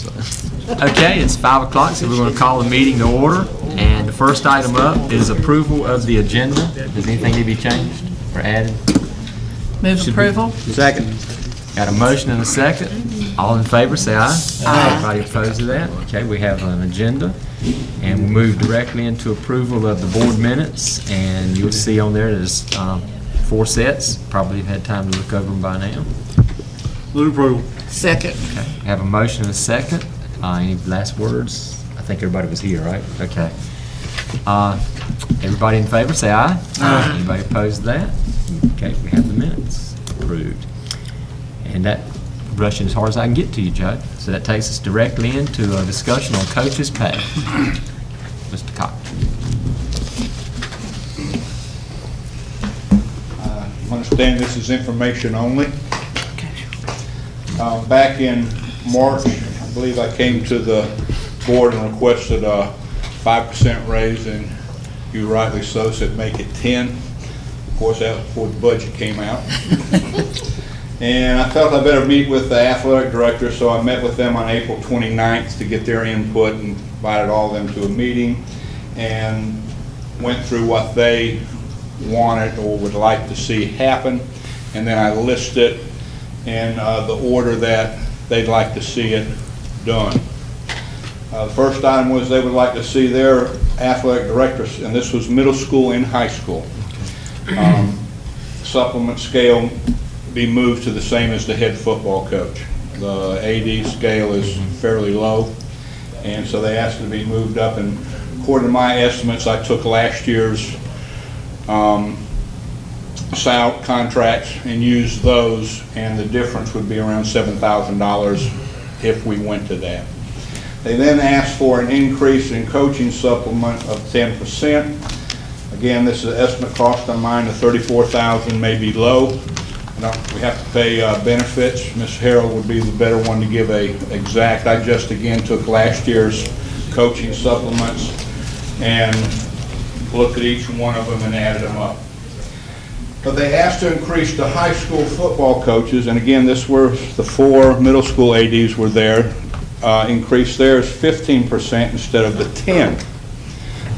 Okay, it's 5 o'clock, so we're going to call the meeting to order. And the first item up is approval of the agenda. Does anything need to be changed or added? Move approval. Second. Got a motion and a second. All in favor, say aye. Aye. Anybody opposed to that? Okay, we have an agenda. And we'll move directly into approval of the board minutes. And you'll see on there there's 4 sets. Probably have had time to look over them by now. Move approval. Second. Okay, we have a motion and a second. Any last words? I think everybody was here, right? Okay. Everybody in favor, say aye. Aye. Anybody opposed to that? Okay, we have the minutes approved. And that rushing as hard as I can get to you, Joe. So that takes us directly into a discussion on coaches' pay. Mr. Cox. I understand this is information only. Back in March, I believe I came to the board and requested a 5% raise, and you rightly so said make it 10. Of course, that was before the budget came out. And I felt I better meet with the athletic director, so I met with them on April 29th to get their input and invited all of them to a meeting and went through what they wanted or would like to see happen. And then I listed in the order that they'd like to see it done. The first item was they would like to see their athletic directors, and this was middle school and high school, supplement scale be moved to the same as the head football coach. The AD scale is fairly low, and so they asked it to be moved up, and according to my estimates, I took last year's SAL contracts and used those, and the difference would be around $7,000 if we went to that. They then asked for an increase in coaching supplement of 10%. Again, this is an estimate cost on mine of $34,000, may be low. We have to pay benefits. Ms. Harrell would be the better one to give a exact. I just again took last year's coaching supplements and looked at each one of them and added them up. But they asked to increase the high school football coaches, and again, this were the 4 middle school ADs were there, increase theirs 15% instead of the 10,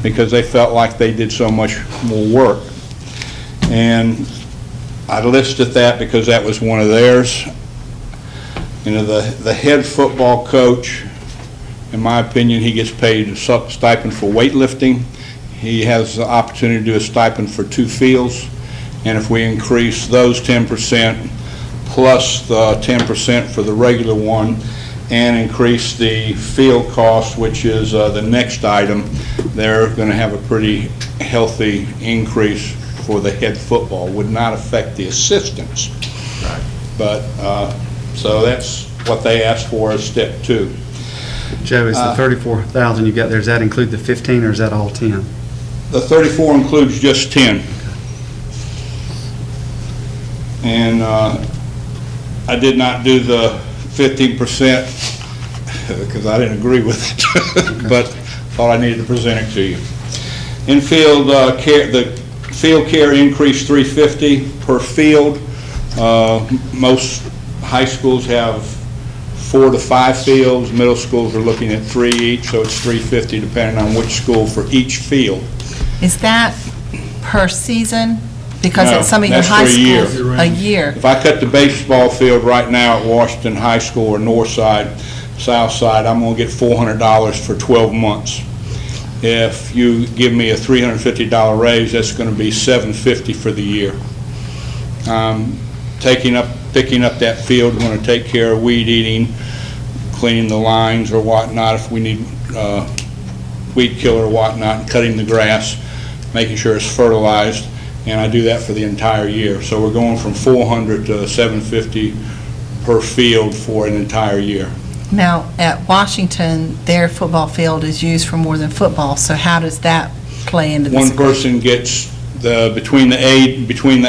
because they felt like they did so much more work. And I listed that because that was one of theirs. You know, the head football coach, in my opinion, he gets paid a stipend for weightlifting. He has the opportunity to do a stipend for 2 fields. And if we increase those 10% plus the 10% for the regular one and increase the field cost, which is the next item, they're going to have a pretty healthy increase for the head football. Would not affect the assistants. Right. But so that's what they asked for as step 2. Joe, is the 34,000 you got there, does that include the 15 or is that all 10? The 34 includes just 10. And I did not do the 15% because I didn't agree with it, but thought I needed to present it to you. Infield care, the field care increased $350 per field. Most high schools have 4 to 5 fields. Middle schools are looking at 3 each, so it's $350 depending on which school for each field. Is that per season? Because No, at some of your that's high for a year. schools, a year. If I cut the baseball field right now at Washington High School or North Side, South Side, I'm going to get $400 for 12 months. If you give me a $350 raise, that's going to be $750 for the year. Picking up that field, we're going to take care of weed eating, cleaning the lines or whatnot if we need weed killer or whatnot, and cutting the grass, making sure it's fertilized. And I do that for the entire year. So we're going from $400 to $750 per field for an entire year. Now, at Washington, their football field is used for more than football, so how does that play into this? One person gets between the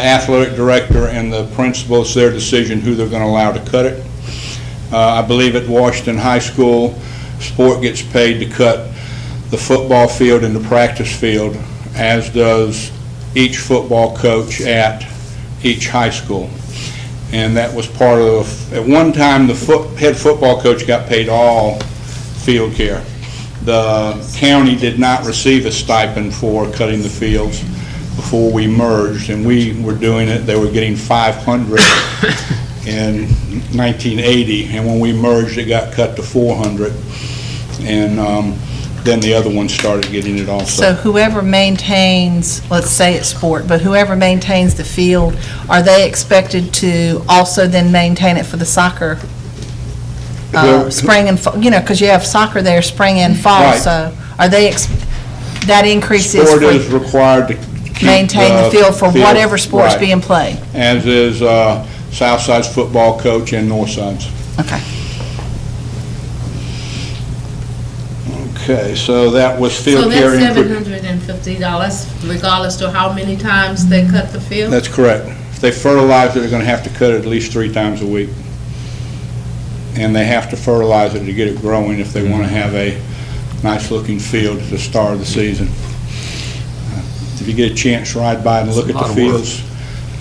athletic director and the principal, it's their decision who they're going to allow to cut it. I believe at Washington High School, sport gets paid to cut the football field and the practice field, as does each football coach at each high school. And that was part of, at one time, the head football coach got paid all field care. The county did not receive a stipend for cutting the fields before we merged, and we were doing it. They were getting 500 in 1980, and when we merged, it got cut to 400, and then the other ones started getting it also. So whoever maintains, let's say it's sport, but whoever maintains the field, are they expected to also then maintain it for the soccer? Spring and, because you have soccer there, spring and fall, Right. so are they, that increase is Sport is for required to keep maintain the field for whatever sport's right, being played? as is Southside's football coach and Northside's. Okay. Okay, so that was So field care. that's $750 regardless to how many times they cut the field? That's correct. If they fertilize it, they're going to have to cut it at least 3 times a week. And they have to fertilize it to get it growing if they want to have a nice-looking field at the start of the season. If you get a chance to ride by and look at the fields,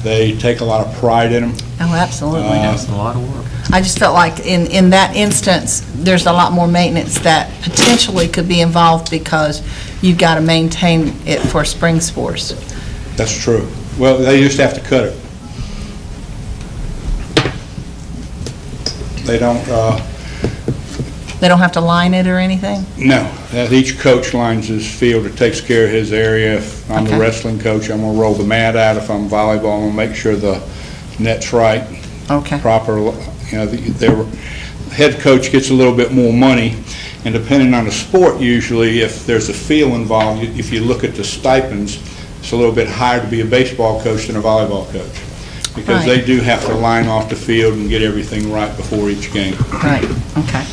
they take a lot of pride in them. Oh, absolutely. That's a lot of work. I just felt like in that instance, there's a lot more maintenance that potentially could be involved because you've got to maintain it for spring sports. That's true. Well, they just have to cut it. They don't, They don't have to line it or anything? no. Each coach lines his field or takes care of his area. If I'm the Okay. wrestling coach, I'm going to roll the mat out. If I'm volleyball, I'm going to make sure the net's right, Okay. proper. Their head coach gets a little bit more money, and depending on the sport, usually, if there's a field involved, if you look at the stipends, it's a little bit higher to be a baseball coach than a volleyball coach, because Right. they do have to line off the field and get everything right before each game. Right, okay.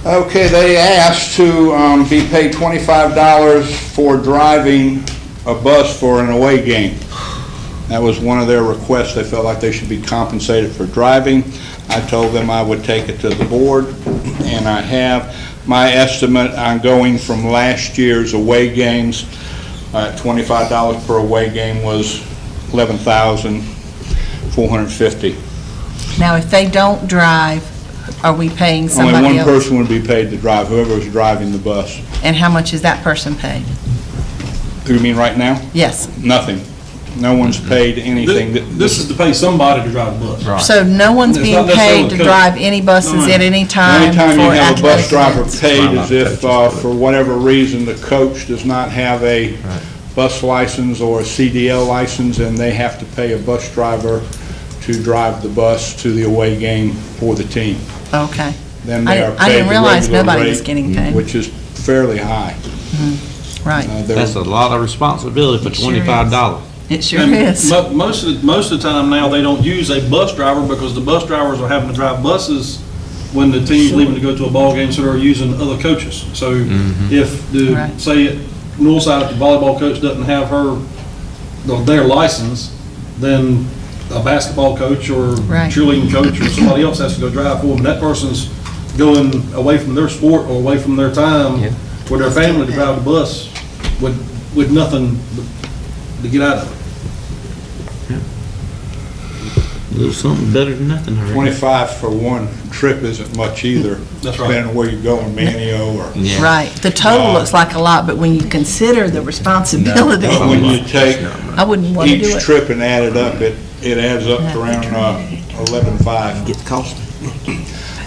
Okay, they asked to be paid $25 for driving a bus for an away game. That was one of their requests. They felt like they should be compensated for driving. I told them I would take it to the board, and I have. My estimate on going from last year's away games, $25 per away game, was $11,450. Now, if they don't drive, are we paying Only somebody one else? person would be paid to drive, whoever was driving the bus. And how much is that person paid? You mean right now? Yes. Nothing. No one's paid anything. This is to pay somebody to drive a bus. Right. So no one's It's being not necessarily paid to coach. drive any buses No. at any The time only time you for have a bus athletic driver events? paid is if, Coaches, for whatever reason, the coach does not have a bus license or a CDL license, and they have to pay a bus driver to drive the bus to the away game for the team. Okay. Then they are I paid didn't the realize regular nobody was rate, getting paid. which is fairly high. Right. They're- That's a lot of responsibility for Sure is. $25. It sure And is. most of the time now, they don't use a bus driver because the bus drivers are having to drive buses when the team's leaving to go to a ball game, so they're using other coaches. So if Right. say, Northside, if the volleyball coach doesn't have their license, then a basketball coach or Right. cheerleading coach or somebody else has to go drive for them. That person's going away from their sport or away from their time Yeah. for their family to drive the bus with nothing to get out of it. A little something better than nothing, I reckon. 25 for one trip isn't much either. That's right. Depending on where you're going, Manio or... Yeah. Right. The total looks like a lot, but when you consider the responsibility, But when you take I wouldn't want to do each it. trip and add it up, it adds up to around 11.5. Get costly.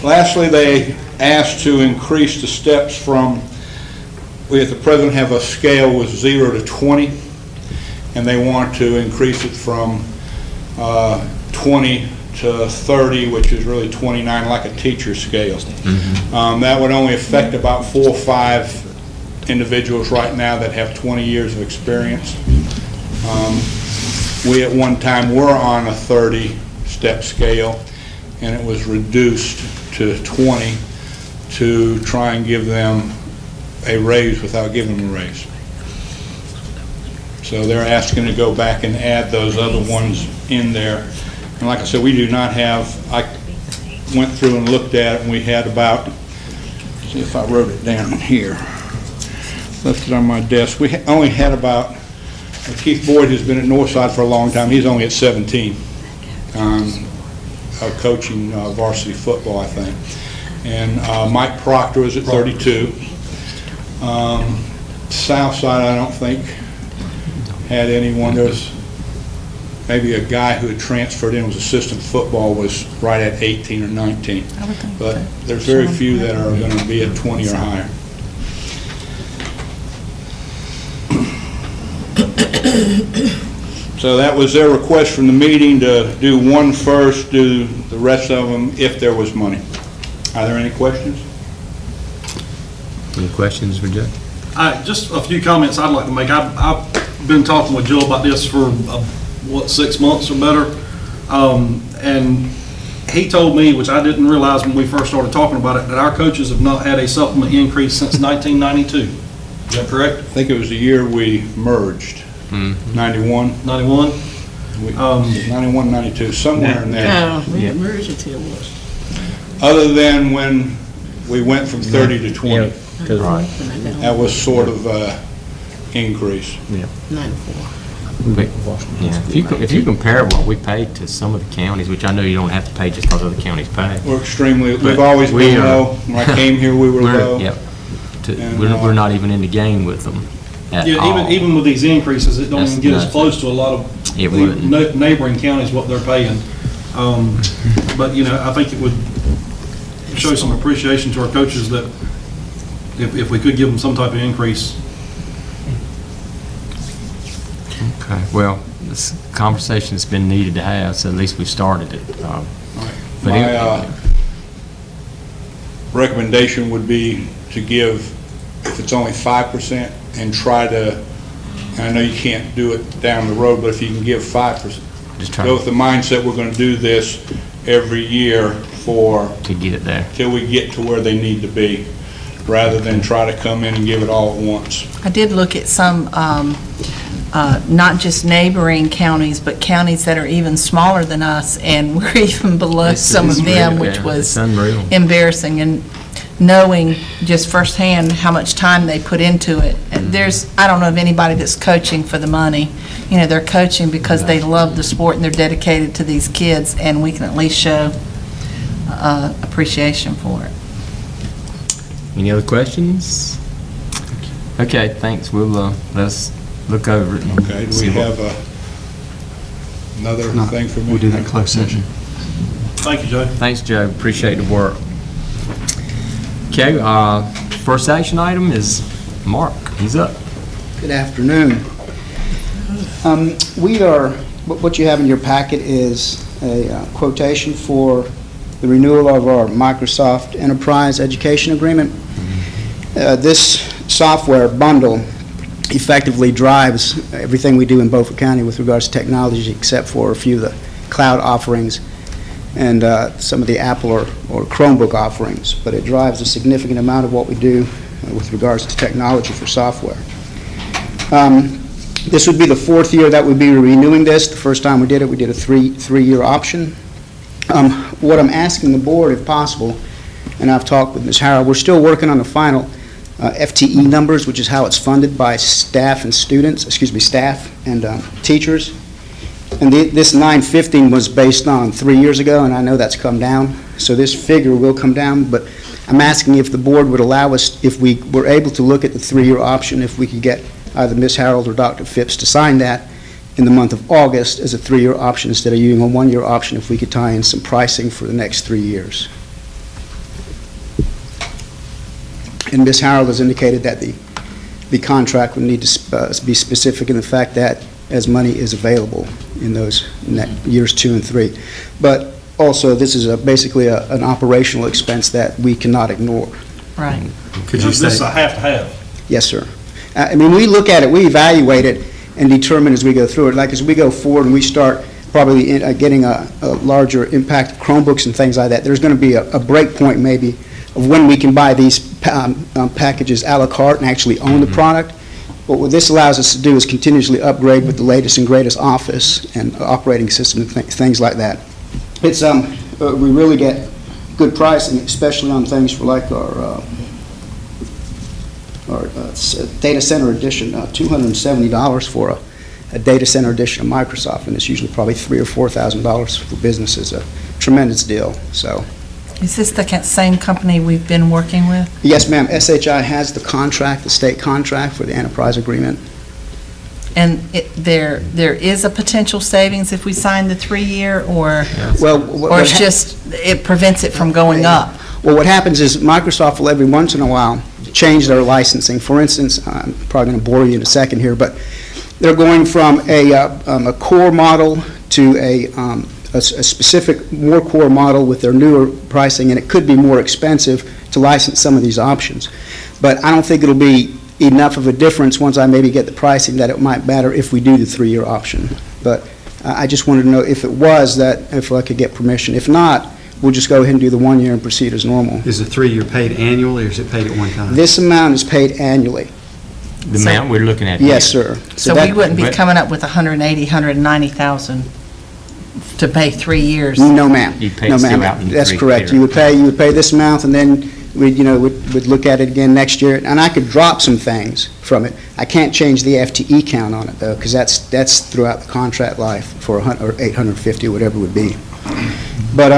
Lastly, they asked to increase the steps from, we at the present have a scale with 0 to 20, and they want to increase it from 20 to 30, which is really 29, like a teacher scale. That would only affect about 4 or 5 individuals right now that have 20 years of experience. We at one time were on a 30-step scale, and it was reduced to 20 to try and give them a raise without giving them a raise. So they're asking to go back and add those other ones in there. And like I said, we do not have, I went through and looked at it, and we had about, see if I wrote it down here, left it on my desk. We only had about, Keith Boyd, who's been at Northside for a long time, he's only at 17, coaching varsity football, I think. And Mike Proctor is at 32. Southside, I don't think, had anyone. There's maybe a guy who had transferred in, was assistant football, was right at 18 or 19. But there's very few that are going to be at 20 or higher. So that was their request from the meeting, to do one first, do the rest of them if there was money. Are there any questions? Any questions for Joe? Just a few comments I'd like to make. I've been talking with Joe about this for, 6 months or better. And he told me, which I didn't realize when we first started talking about it, that our coaches have not had a supplement increase since 1992. Is that correct? I think it was the year we merged. 91? 91? 91, 92, somewhere in there. No, we didn't merge it till what? Other than when we went from 30 to 20. Yeah, 'cause- That was sort of increase. 94. Yeah, if you compare what we pay to some of the counties, which I know you don't have to pay just because other counties pay. We're extremely, But we've always we been are- low. When I came here, we were low. Yep. And, We're not even in the game with them at Yeah, all. even with these increases, it don't That's even get us nothing. close to a lot of It the wouldn't. neighboring counties, what they're paying. But, I think it would show some appreciation to our coaches that if we could give them some type of increase. Okay, well, this conversation's been needed to have, so at least we started it. But My recommendation would be to give, if it's only 5%, and try to, and I know you can't do it down the road, but if you can give 5%, Just try go with the mindset we're going to do this every year to get it there. till we get to where they need to be, rather than try to come in and give it all at once. I did look at some, not just neighboring counties, but counties that are even smaller than us, and we're even below some of them, which was It's unreal. embarrassing. And knowing just firsthand how much time they put into it. And I don't know of anybody that's coaching for the money. They're coaching because they love the sport and they're dedicated to these kids, and we can at least show appreciation for it. Any other questions? Okay, thanks. We'll, let's look over it. and Okay, do see we what- have another No, thing for me? we'll do that in closed session. Thank you, Joe. Thanks, Joe. Appreciate the work. Okay, first action item is Mark. He's up. Good afternoon. What you have in your packet is a quotation for the renewal of our Microsoft Enterprise Education Agreement. This software bundle effectively drives everything we do in Beaufort County with regards to technology, except for a few of the cloud offerings and some of the Apple or Chromebook offerings. But it drives a significant amount of what we do with regards to technology for software. This would be the fourth year that we'd be renewing this. The first time we did it, we did a three-year option. What I'm asking the board, if possible, and I've talked with Ms. Harrell, we're still working on the final FTE numbers, which is how it's funded by staff and teachers. And this 915 was based on 3 years ago, and I know that's come down. So this figure will come down, but I'm asking if the board would allow us, if we were able to look at the three-year option, if we could get either Ms. Harold or Dr. Phipps to sign that in the month of August as a three-year option instead of using a one-year option, if we could tie in some pricing for the next 3 years. And Ms. Harold has indicated that the contract would need to be specific in the fact that as money is available in years 2 and 3. But also, this is basically an operational expense that we cannot ignore. Right. Could you This is say, a have-to-have. Yes, sir. We look at it, we evaluate it, and determine as we go through it. Like as we go forward and we start probably getting a larger impact of Chromebooks and things like that, there's going to be a break point maybe of when we can buy these packages a la carte and actually own the product. But what this allows us to do is continuously upgrade with the latest and greatest Office and operating system and things like that. It's we really get good pricing, especially on things for like our data center edition, $270 for a data center edition of Microsoft, and it's usually probably $3,000 or $4,000 for businesses. A tremendous deal. So Is this the same company we've been working with? Yes, ma'am, SHI has the contract, the state contract for the enterprise agreement. And there is a potential savings if we sign the 3-year, or Well, it's just, it prevents it from going up? Well, what happens is Microsoft will every once in a while change their licensing. For instance, I'm probably going to bore you in a second here, but they're going from a core model to a specific more core model with their newer pricing, and it could be more expensive to license some of these options. But I don't think it'll be enough of a difference once I maybe get the pricing that it might matter if we do the 3-year option. But I just wanted to know if it was that, if I could get permission. If not, we'll just go ahead and do the 1 year and proceed as normal. Is the 3-year paid annually, or is it paid at one time? This amount is paid annually. The amount we're looking at. Yes, here. sir. So we wouldn't be coming up with 180, 190,000 to pay 3 years? No, ma'am. You'd pay No, it still ma'am. out in the That's 3 correct. period. You would pay this amount, and then we'd look at it again next year, and I could drop some things from it. I can't change the FTE count on it, though, because that's throughout the contract life for 850, whatever it would be. But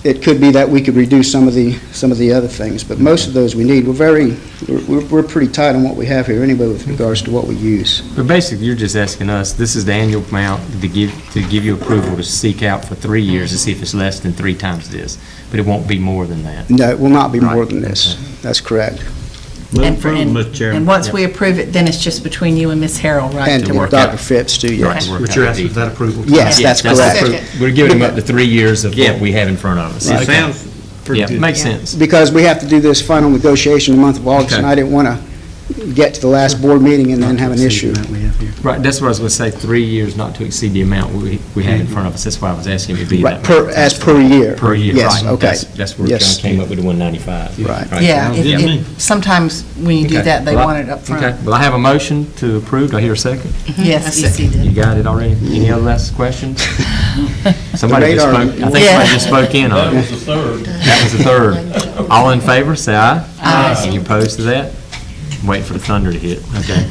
it could be that we could reduce some of the other things, but most of those we need. We're pretty tight on what we have here anyway with regards to what we use. But basically, you're just asking us, this is the annual amount to give you approval to seek out for 3 years to see if it's less than 3 times this, but it won't be more than that. No, it will not be more Right. than this. That's correct. Move And approval, Mr. Chairman. And once we approve it, then it's just between you and Ms. Harrell, right? And to work Dr. out? Phipps, too, yes. Right. But you're asking for that approval? Yes, Yeah, that's the correct. appro- We're giving them up to 3 years of Yeah. what we have in front of us. It Okay. sounds pretty Yeah, good. makes sense. Because we have to do this final negotiation in the month of August, and Okay. I didn't want to get to the last board meeting and then have an issue. That we have here. Right, that's what I was going to say, 3 years not to exceed the amount we have in front of us. That's why I was asking you to be Right, that. as per year. Per year, Yes, right. okay. That's where Yes. John came up with the 195. Right. Yeah, Sounds good to me. sometimes when you do Okay. that, they Well, want it up Okay, front. well, I have a motion to approve. Do I hear a second? Yes, EC did. You got it already? Any other last questions? Somebody just radar- spoke, I think Yeah. somebody just spoke in on it. the third. That was the third. All in favor, say aye. Aye. Any opposed to that? I'm waiting for the thunder to hit. Okay.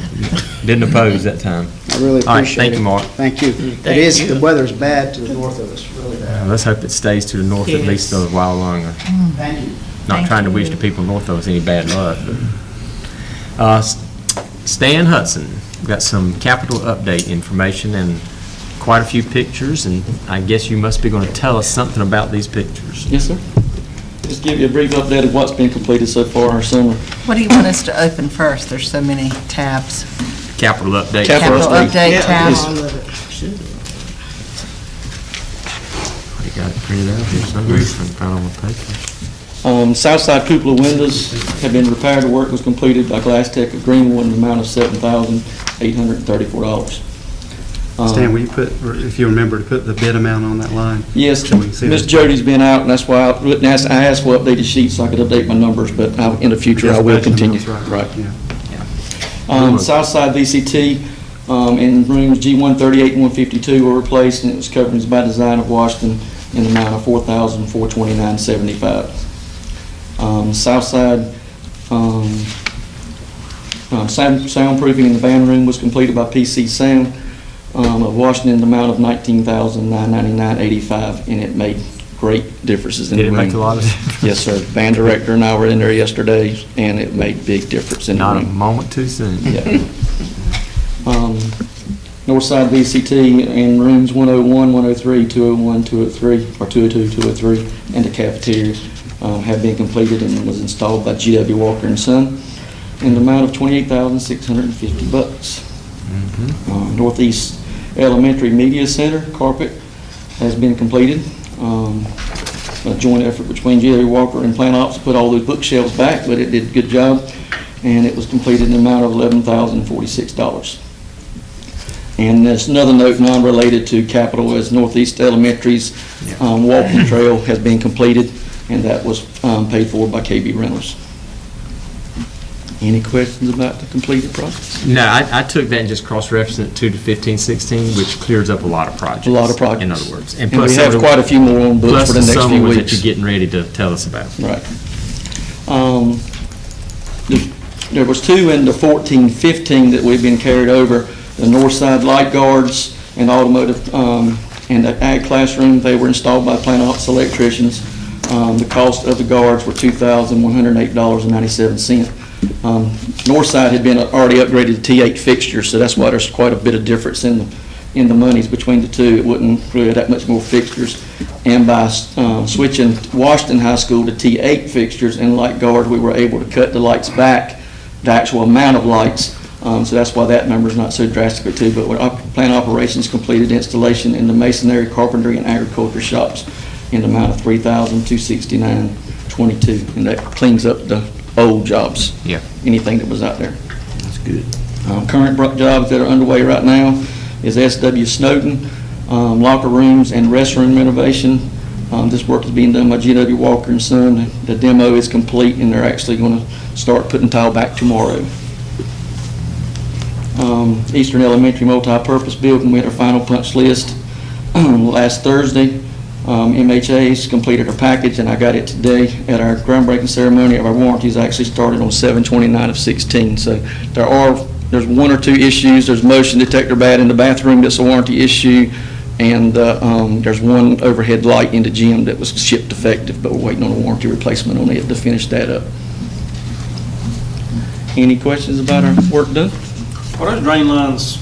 Didn't oppose that time. I really All right, appreciate it. thank you, Mark. Thank you. It is, the weather's bad to the north of us, really bad. Let's hope it stays to the north at least a while longer. Thank you. Not Thank trying to you. wish the people north of us any bad luck, but. Stan Hudson, we've got some capital update information and quite a few pictures, and I guess you must be going to tell us something about these pictures. Yes, sir. Just give you a brief update of what's been completed so far our summer. What do you want us to open first? There's so many tabs. Capital update. Capital Capital update. update tab. You got it printed out here somewhere, I can find on my paper. Southside cupola windows have been repaired. The work was completed by Glass Tech of Greenwood in the amount of $7,834. Stan, will you put, or if you remember, to put the bid amount on that line? Yes, So we can see Ms. that. Jody's been out, and that's why I asked for updated sheets so I could update my numbers, but in the future, I will continue. That's Right. Yeah. Southside VCT in rooms G138 and 152 were replaced, and it was covered by design of Washington in the amount of $4,429.75. Southside soundproofing in the band room was completed by PC Sound of Washington in the amount of $19,999.85, and it made great differences in the Did room. it make a lot of difference? Yes, sir. Band director and I were in there yesterday, and it made big difference in the room. Not a moment too soon. Yeah. Northside VCT in rooms 101, 103, 201, 203, or 202, 203, and the cafeteria have been completed and was installed by G.W. Walker and Son in the amount of $28,650. Northeast Elementary Media Center carpet has been completed. A joint effort between G.W. Walker and Plant Ops put all those bookshelves back, but it did a good job, and it was completed in the amount of $11,046. And there's another note non-related to capital is Northeast Elementary's walking trail has been completed, and that was paid for by KB Reynolds. Any questions about the completed projects? No, I took that and just cross-referenced it to 15-16, which clears up a lot of projects. A lot of projects. In other words. And plus we some have of the- quite a few more on books plus for the next summer few ones that weeks. you're getting ready to tell us about. Right. There was two in the 14-15 that we've been carried over, the Northside Light Guards and automotive, and the ag classroom. They were installed by Plant Ops electricians. The cost of the guards were $2,108.97. North side had been already upgraded to T8 fixtures, so that's why there's quite a bit of difference in the monies between the two. It wouldn't really have that much more fixtures. And by switching Washington High School to T8 fixtures and light guard, we were able to cut the lights back, the actual amount of lights. So that's why that number is not so drastically too. But when plant operations completed installation in the masonry, carpentry, and agriculture shops in the amount of $3,269.22, and that cleans up the old jobs. Yeah. Anything that was out there. That's good. Current jobs that are underway right now is S.W. Snowden, locker rooms and restroom renovation. This work is being done by G.W. Walker and Son. The demo is complete, and they're actually going to start putting tile back tomorrow. Eastern Elementary multi-purpose building, we had our final punch list last Thursday. MHA's completed our package, and I got it today at our groundbreaking ceremony. Our warranties actually started on 7/29/16. So there's one or two issues. There's motion detector bad in the bathroom that's a warranty issue, and there's one overhead light in the gym that was shipped defective, but we're waiting on a warranty replacement on it to finish that up. Any questions about our work done? Are those drain lines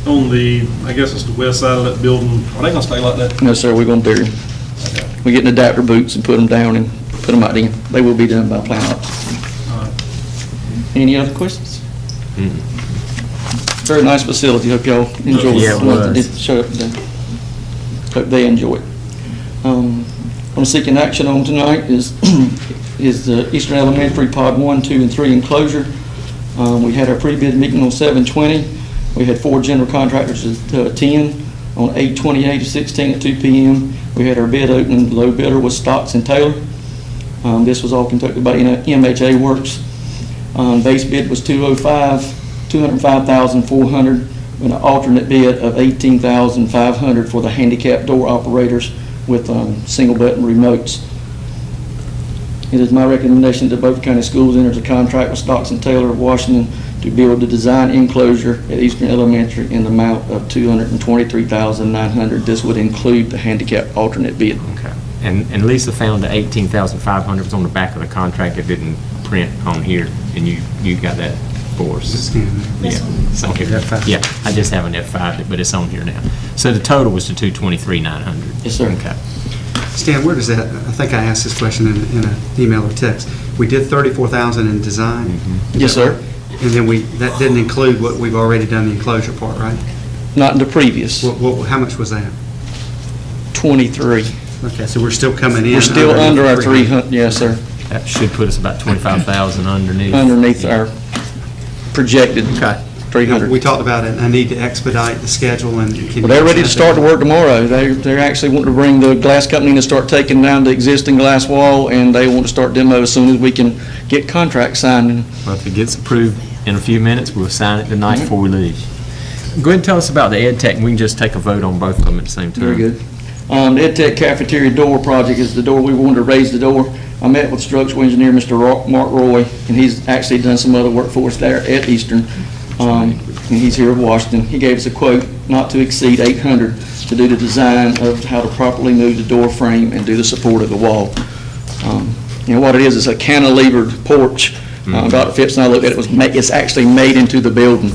on the, I guess it's the west side of that building, are they gonna stay like that? No, sir, we're going to bury them. We get in adapter boots and put them down and put them out in. They will be done by plant ops. Any other questions? Very nice facility. Hope y'all enjoy it. Yeah, it was. Show up today. Hope they enjoy it. I'm seeking action on tonight is the Eastern Elementary Pod 1, 2, and 3 enclosure. We had our pre-bid meeting on 7/20. We had 4 general contractors to attend on 8/28/16 at 2 p.m. We had our bid opening. The low bidder was Stocks and Taylor. This was all conducted by MHA Works. Base bid was $205,400, with an alternate bid of $18,500 for the handicap door operators with single button remotes. It is my recommendation that Beaufort County Schools enters a contract with Stocks and Taylor of Washington to build the design enclosure at Eastern Elementary in the amount of $223,900. This would include the handicap alternate bid. Okay. And Lisa found the $18,500 was on the back of the contract. It didn't print on here, and you got that for us. Yeah, it's on here. F5. Yeah, I just have an F5, but it's on here now. So the total was the $223,900. Yes, sir. Okay. Stan, where does that, I think I asked this question in an email or text. We did $34,000 in design? Yes, sir. And then that didn't include what we've already done, the enclosure part, right? Not in the previous. How much was that? 23. Okay, so we're still coming in. We're still under our 300. Yes, sir. That should put us about 25,000 underneath. Underneath our projected Okay. 300. We talked about it, I need to expedite the schedule and. Well, they're ready to start the work tomorrow. They're actually wanting to bring the glass company in and start taking down the existing glass wall, and they want to start demo as soon as we can get contracts signed. Well, if it gets approved in a few minutes, we'll sign it tonight before we leave. Go ahead and tell us about the Ed Tech, and we can just take a vote on both of them at the same time. Very good. The Ed Tech cafeteria door project is the door we wanted to raise the door. I met with structural engineer, Mr. Mark Roy, and he's actually done some other work for us there at Eastern. And he's here in Washington. He gave us a quote not to exceed $800 to do the design of how to properly move the door frame and do the support of the wall. What it is a cantilevered porch. Dr. Phipps and I looked at it. It's actually made into the building.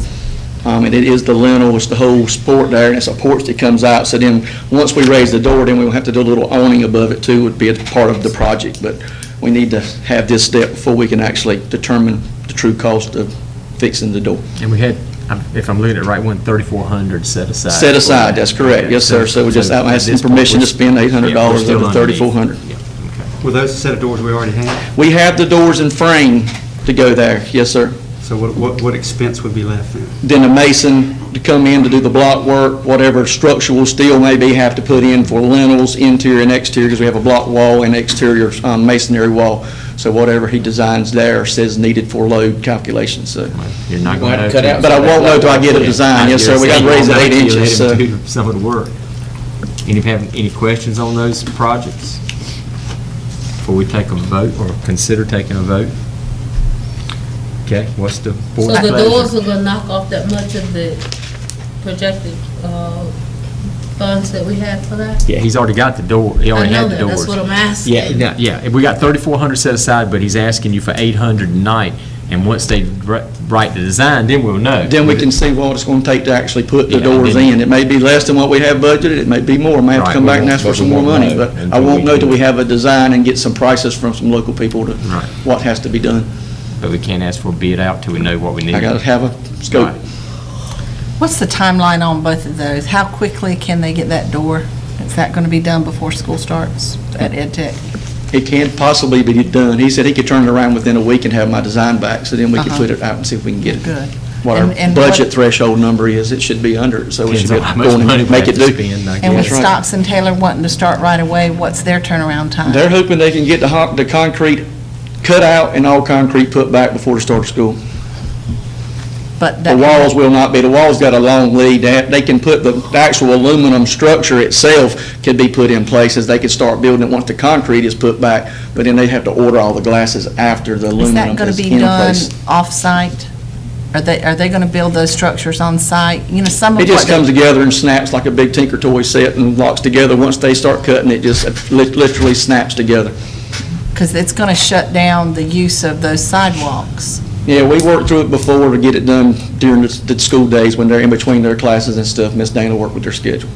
And it is the lintel, it's the whole support there, and it's a porch that comes out. So then, once we raise the door, then we'll have to do a little awning above it too, would be a part of the project. But we need to have this step before we can actually determine the true cost of fixing the door. And we had, if I'm looking at it right, $3,400 set aside. Set aside, that's correct, yes, sir. So we just asking permission to spend $800 of the $3,400. Yeah, okay. Were those a set of doors we already had? We have the doors and frame to go there, yes, sir. So what expense would be left then? Then the mason to come in to do the block work, whatever structural steel maybe have to put in for lintels, interior and exterior, because we have a block wall and exterior masonry wall. So whatever he designs there says needed for load calculations, so. You're not going to cut out. But I won't know till I get a design, yes, sir. We got to raise it 8 inches, so. Some of the work. Any questions on those projects? Before we take a vote or consider taking a vote? Okay, what's the board's So the pleasure? doors are gonna knock off that much of the projected funds that we had for that? Yeah, he's already got the door, he I already know had the that, doors. that's what I'm asking. Yeah, we got 3,400 set aside, but he's asking you for 800 tonight, and once they write the design, then we'll know. Then we can see what it's gonna take to actually put the Yeah, doors then- in. It may be less than what we have budgeted, it may be more, may have to Right, come we back and won't- ask for but some we more won't money, know but I until won't we know till can- we have a design and get some prices from some local people to, Right. what has to be done. But we can't ask for a bid out till we know what we need. I gotta have a scope. Right. What's the timeline on both of those? How quickly can they get that door? Is that going to be done before school starts at Ed Tech? It can't possibly be done. He said he could turn it around within a week and have my design back, so then we could Uh-huh. put it out and see if we can get it. Good. What our And budget what- threshold number is, it should be under it, so we should Depends be on how able much to go money and we make have it to do. spend, I And with guess. right. Stocks and Taylor wanting to start right away, what's their turnaround time? They're hoping they can get the concrete cut out and all concrete put back before the start of school. But The walls will not be, the walls got a long lead. They can put the actual aluminum structure itself could be put in places. They could start building it once the concrete is put back, but then they have to order all the glasses after the Is aluminum that going is to in be done place. off-site? Are they going to build those structures on site? You know, some of It just what comes they- together and snaps like a big Tinker Toy set and locks together. Once they start cutting, it just literally snaps together. Because it's going to shut down the use of those sidewalks. Yeah, we worked through it before to get it done during the school days when they're in between their classes and stuff. Miss Dana worked with their schedule.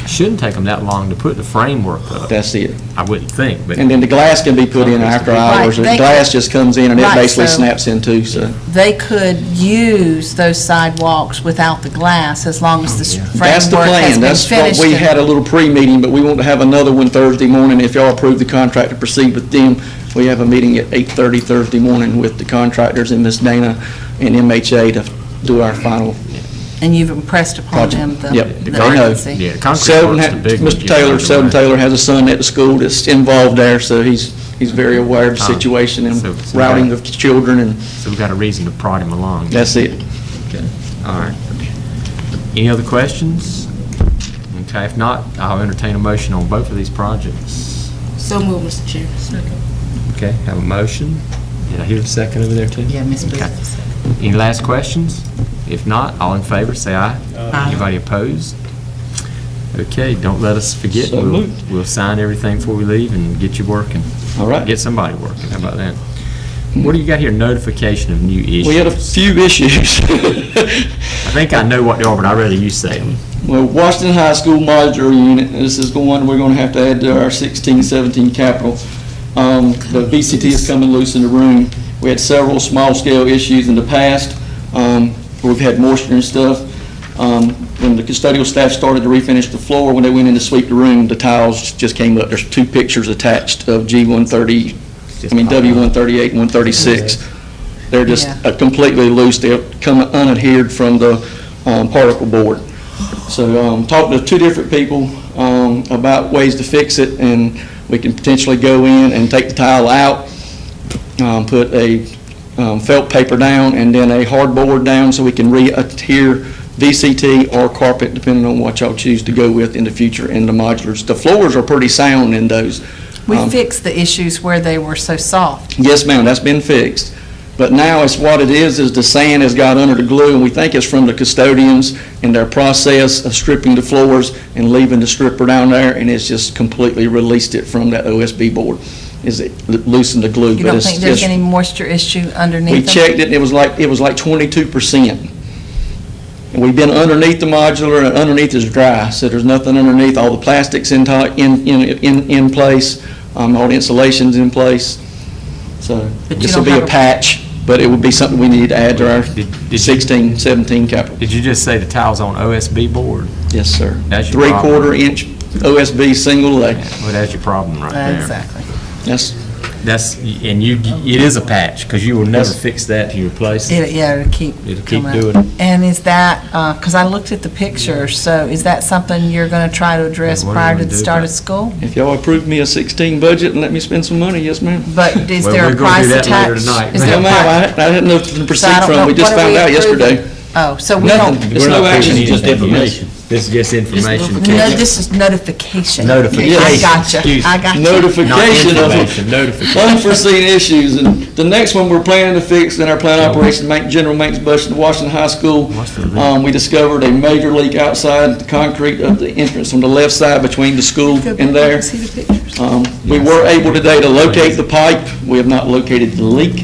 Shouldn't take them that long to put the framework up, That's it. I wouldn't think, but. And then the glass can be put in after hours. Right, The they glass could- just comes in and it Right, basically so- snaps in too, so. They could use those sidewalks without the glass as long as the That's the framework has plan. been That's what finished. we and- had a little pre-meeting, but we want to have another one Thursday morning. If y'all approve the contract to proceed with them, we have a meeting at 8:30 Thursday morning with the contractors and Miss Dana and MHA to do our final And you've impressed upon them project. the Yep, the they know. urgency. Yeah, the concrete Sheldon, work's the big one. Mr. Taylor, Sheldon Taylor has a son at the school that's involved there, so he's very aware of the Oh, situation and so- routing of children, and So we've got a reason to prod him along. that's it. Okay, all right. Any other questions? Okay, if not, I'll entertain a motion on both of these projects. So move, Mr. Chair. Okay, have a motion. Did I hear the second over there too? Yeah, Ms. Booth. Okay. Any last questions? If not, all in favor, say aye. Aye. Anybody opposed? Okay, don't let us forget. So moved. We'll sign everything before we leave and get you working. All right. Get somebody working, how about that? What do you got here, notification of new issues? We had a few issues. I think I know what they are, but I'd rather you say them. Well, Washington High School modular unit, this is one we're going to have to add to our 16-17 capital. The VCT is coming loose in the room. We had several small-scale issues in the past. We've had moisture and stuff. When the custodial staff started to refinish the floor, when they went in to sweep the room, the tiles just came up. There's two pictures attached of W138 and 136. They're just Yeah. completely loose. They're come unadhered from the particle board. So talked to two different people about ways to fix it, and we can potentially go in and take the tile out, put a felt paper down, and then a hardboard down so we can re-adhere VCT or carpet, depending on what y'all choose to go with in the future in the modulars. The floors are pretty sound in those. We fixed the issues where they were so soft. Yes, ma'am, that's been fixed. But now it's what it is the sand has got under the glue, and we think it's from the custodians and their process of stripping the floors and leaving the stripper down there, and it's just completely released it from that OSB board. Is it loosened the glue? You but don't it's think there's just- any moisture issue underneath We them? checked it, and it was like 22%. And we've been underneath the modular, and underneath is dry, so there's nothing underneath. All the plastic's in place, all the insulation's in place. So But you this will don't be have a a- patch, but it would be something we need to add to our Did you- 16, 17 capital. Did you just say the tile's on OSB board? Yes, sir. That's your problem. 3/4 inch OSB single lay. Well, that's your problem right there. Exactly. That's, And it is a patch, because you will never fix that to replace it. It'll keep It'll keep coming up. doing it. And is that, because I looked at the picture, so is that something you're going to try to address What do you prior wanna to the do start about of school? if y'all approve me a 16 budget and let me spend some money, yes, ma'am. But is Well, there we're a gonna do price that later attached? tonight. Is No, there a ma'am, pri- I hadn't nothing to So I proceed don't from. know- We just what are found out approving? yesterday. Oh, so we Nothing. don't, It's We're no not action, approving just anything yet. information. This is just information. no, this is notification. Notification. I gotcha, Excuse me. I gotcha. Not Notification of information, notification. unforeseen issues. And the next one we're planning to fix in our plant operations, general maintenance budget at Washington High School. What's the leak? We discovered a major leak outside the concrete of the entrance on the left side between the school Go back and there. and see the pictures. We were able today to locate the pipe. We have not located the leak.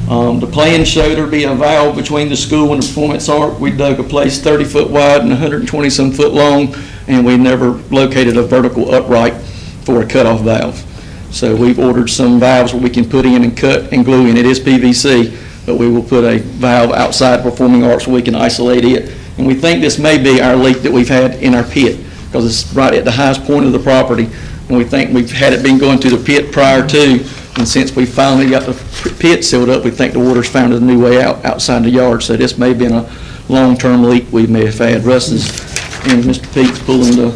The plan showed there be a valve between the school and the performance art. We dug a place 30-foot wide and 120-some foot long, and we never located a vertical upright for a cutoff valve. So we've ordered some valves where we can put in and cut and glue in. It is PVC, but we will put a valve outside performing arts so we can isolate it. And we think this may be our leak that we've had in our pit, because it's right at the highest point of the property. And we think we've had it been going to the pit prior to, and since we finally got the pit sealed up, we think the water's found a new way out, outside the yard. So this may have been a long-term leak we may have had. Russ and Mr. Pete's pulling the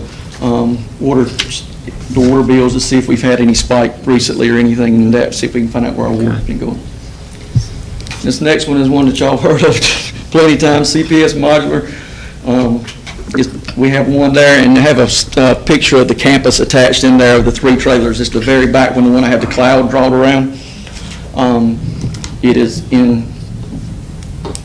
water bills to see if we've had any spike recently or anything in that, see if we can find out where our water's been going. This next one is one that y'all heard of plenty of times, CPS modular. We have one there, and have a picture of the campus attached in there of the 3 trailers. It's the very back one, the one I have the cloud drawn around. It is in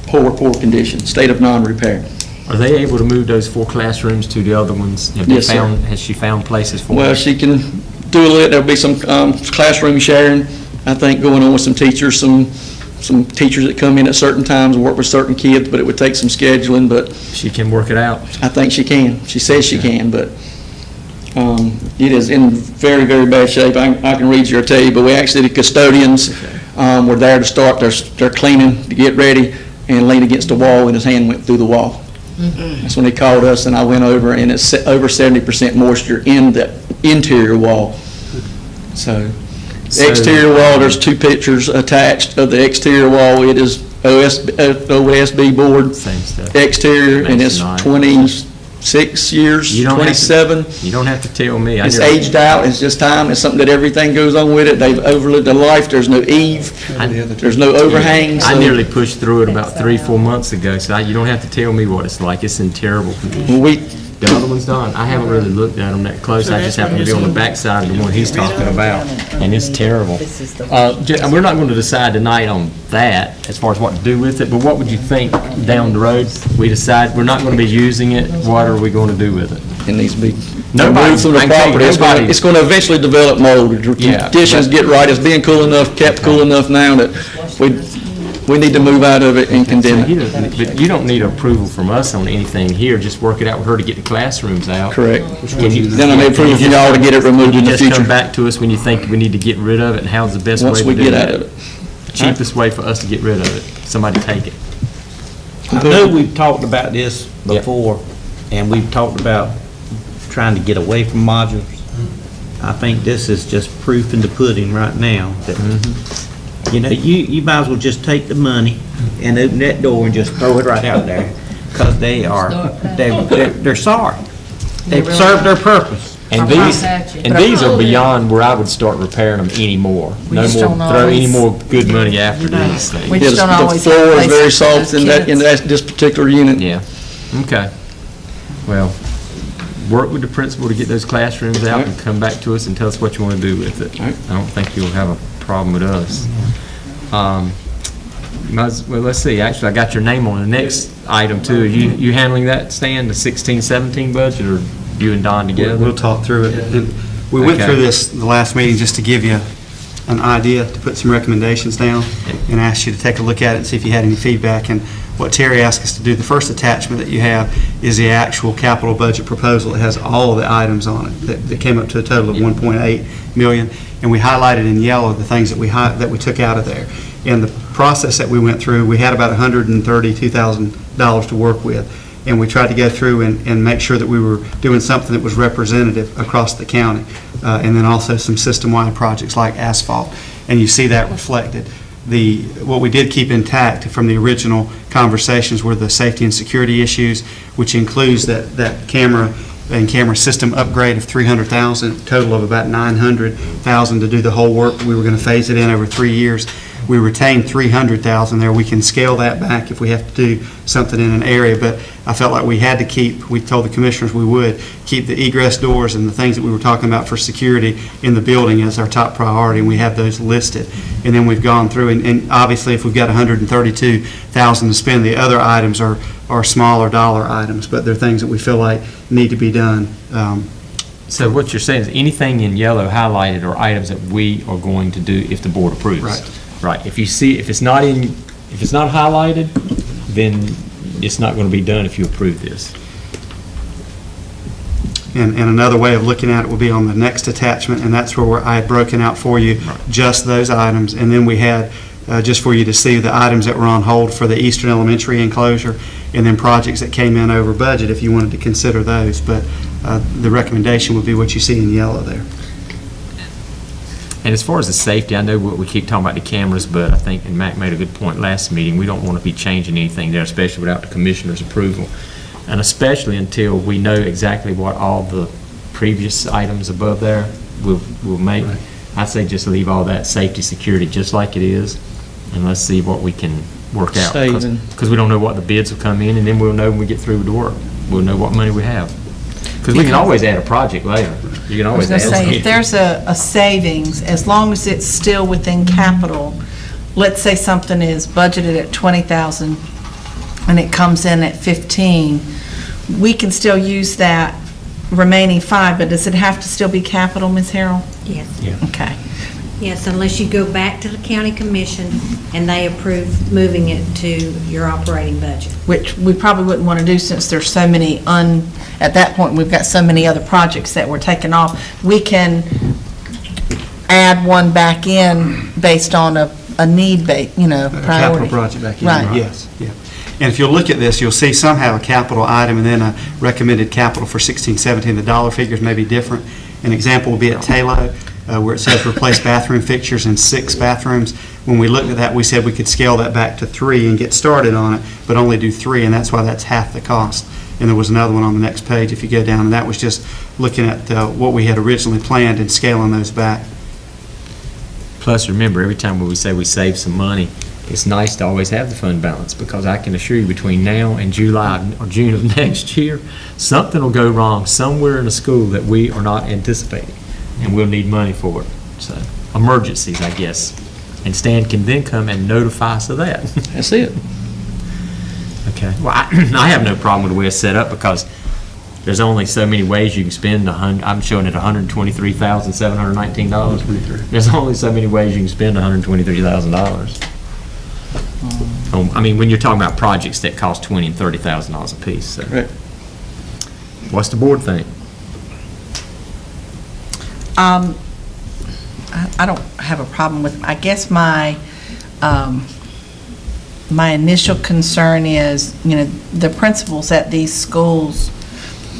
poor condition, state of non-repair. Are they able to move those 4 classrooms to the other ones? Have they Yes, sir. Has she found places for them? Well, she can do a little, there'll be some classroom sharing, I think, going on with some teachers, some teachers that come in at certain times, work with certain kids, but it would take some scheduling, but She can work it out? I think she can. She says she can, but it is in very, very bad shape. I can read you or tell you, but we actually, the custodians were there to start their cleaning, to get ready, and leaned against the wall, and his hand went through the wall. That's when they called us, and I went over, and it's over 70% moisture in the interior wall. So, the exterior wall, there's 2 pictures attached of the exterior wall. It is OSB board. Same stuff. Exterior, and Makes it's it nice. 26 years, You don't have to- 27. You don't have to tell me. It's aged out, it's just time, it's something that everything goes on with it. They've overlived their life, there's no eave, there's no overhang. I so- nearly pushed through it about 3-4 months ago, so you don't have to tell me what it's like. It's in terrible condition. We, The other one's done. I haven't really looked at them that close. I just happened to be on the backside of the one he's talking about, and it's terrible. And we're not going to decide tonight on that, as far as what to do with it, but what would you think down the road? We decide we're not going to be using it, what are we going to do with it? it needs to be Nobody- removed from the I can tell you, property. nobody- It's going to eventually develop mold. The Yeah, conditions get right, it's being cool enough, kept cool enough now that we need to move out of it and condemn it. But you don't need approval from us on anything here, just work it out with her to get the classrooms out. Correct. Can you- Then I may approve for y'all to get it removed in the Just come future, back to us when you think we need to get rid of it, and how's the best way once to we do get that? out of it. Cheapest way for us to get rid of it, somebody take it. I know we've talked about this before, and we've talked about trying to get away from modulars. I think this is just proof in the pudding right now that, you know, you might as well just take the money and open that door and just throw it right out there, because they're sorry. They've served their purpose. And these are beyond where I would start repairing them anymore. We No just more, don't throw any always- more good money after these We things. just don't The always have floor is places very for soft those in kids. this particular unit. Yeah, okay. Well, work with the principal to get those classrooms out and come back to us and tell us what you want to do with it. All right. I don't think you'll have a problem with us. Well, let's see, actually, I got your name on the next item too. You handling that, Stan, the 16-17 budget, or you and Don together? We'll talk through it. And we went Okay. through this the last meeting just to give you an idea, to put some recommendations down, and ask you to take a look at it and see if you had any feedback. And what Terry asked us to do, the first attachment that you have is the actual capital budget proposal. It has all of the items on it that came up to a total of 1.8 million. And we highlighted in yellow the things that we took out of there. And the process that we went through, we had about $132,000 to work with. And we tried to go through and make sure that we were doing something that was representative across the county. And then also some system-wide projects like asphalt. And you see that reflected. What we did keep intact from the original conversations were the safety and security issues, which includes that camera and camera system upgrade of $300,000, total of about $900,000 to do the whole work. We were going to phase it in over 3 years. We retained 300,000 there. We can scale that back if we have to do something in an area, but I felt like we had to keep, we told the commissioners we would, keep the egress doors and the things that we were talking about for security in the building as our top priority, and we have those listed. And then we've gone through, and obviously if we've got 132,000 to spend, the other items are smaller dollar items, but they're things that we feel like need to be done. So what you're saying is anything in yellow highlighted are items that we are going to do if the board approves? Right. Right. If it's not highlighted, then it's not going to be done if you approve this. And another way of looking at it will be on the next attachment, and that's where I had broken out for you just those items. And then we had, just for you to see, the items that were on hold for the Eastern Elementary enclosure, and then projects that came in over budget if you wanted to consider those. But the recommendation would be what you see in yellow there. And as far as the safety, I know we keep talking about the cameras, but I think, and Mac made a good point last meeting, we don't want to be changing anything there, especially without the commissioner's approval. And especially until we know exactly what all the previous items above there will make. Right. I'd say just leave all that safety, security just like it is, and let's see what we can work out. Because we don't know what the bids will come in, and then we'll know when we get through with the work. We'll know what money we have. Because we can always add a project later. You can always add something. If there's a savings, as long as it's still within capital, let's say something is budgeted at 20,000 and it comes in at 15, we can still use that remaining 5, but does it have to still be capital, Ms. Harrell? Yes. Yeah. Okay. Yes, unless you go back to the county commission and they approve moving it to your operating budget. Which we probably wouldn't want to do since there's so many at that point, we've got so many other projects that we're taking off. We can add one back in based on a need-based, priority. A capital project back in. Right. Yes, yeah. And if you'll look at this, you'll see some have a capital item and then a recommended capital for 16, 17. The dollar figures may be different. An example will be at Talo, where it says replace bathroom fixtures in 6 bathrooms. When we looked at that, we said we could scale that back to 3 and get started on it, but only do 3, and that's why that's half the cost. And there was another one on the next page if you go down, and that was just looking at what we had originally planned and scaling those back. Plus, remember, every time we say we save some money, it's nice to always have the fund balance, because I can assure you between now and July or June of next year, something will go wrong somewhere in a school that we are not anticipating, and we'll need money for it. So, emergencies, I guess. And Stan can then come and notify us of that. That's it. Okay. Well, I have no problem with the way it's set up, because there's only so many ways you can spend I'm showing it $123,719. There's only so many ways you can spend $123,000. I mean, when you're talking about projects that cost $20,000 and $30,000 a piece. So. Right. What's the board think? I don't have a problem with, I guess my initial concern is, the principals at these schools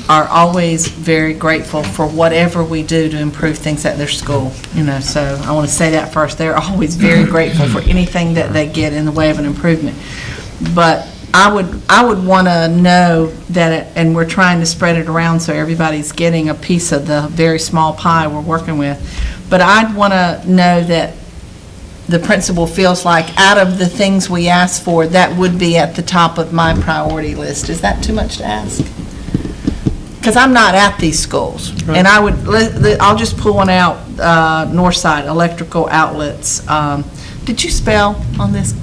are always very grateful for whatever we do to improve things at their school, so I want to say that first. They're always very grateful for anything that they get in the way of an improvement. But I would want to know that, and we're trying to spread it around so everybody's getting a piece of the very small pie we're working with. But I'd want to know that the principal feels like out of the things we asked for, that would be at the top of my priority list. Is that too much to ask? Because I'm not at these schools. Right. And I'll just pull one out, Northside Electrical Outlets. Did you spell on this?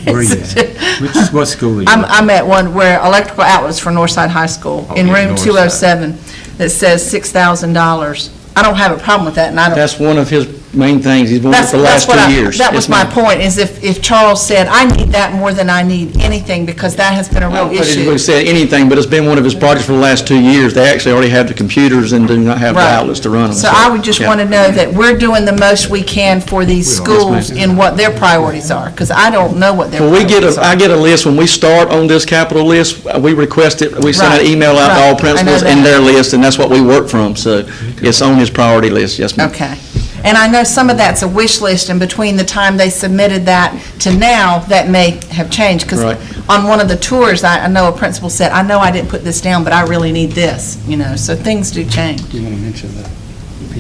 Where are you at? What school are you at? I'm at one where Electrical Outlets for Northside High School, in room 207, that says $6,000. I don't have a problem with that, and I don't. That's one of his main things. He's wanted for the last 2 years. That was my point, is if Charles said, I need that more than I need anything, because that has been a real issue. I don't think he said anything, but it's been one of his projects for the last 2 years. They actually already have the computers and do not have the outlets to run them. So I would just want to know that we're doing the most we can for these schools in what their priorities are, because I don't know what their priorities are. I get a list, when we start on this capital list, we request it, we send an email out to all principals in their list, and that's what we work from. So it's on his priority list, yes, ma'am. Okay. And I know some of that's a wish list, and between the time they submitted that to now, that may have changed. Because on one of the tours, I know a principal said, I know I didn't put this down, but I really need this, so things do change. Do you want to mention that?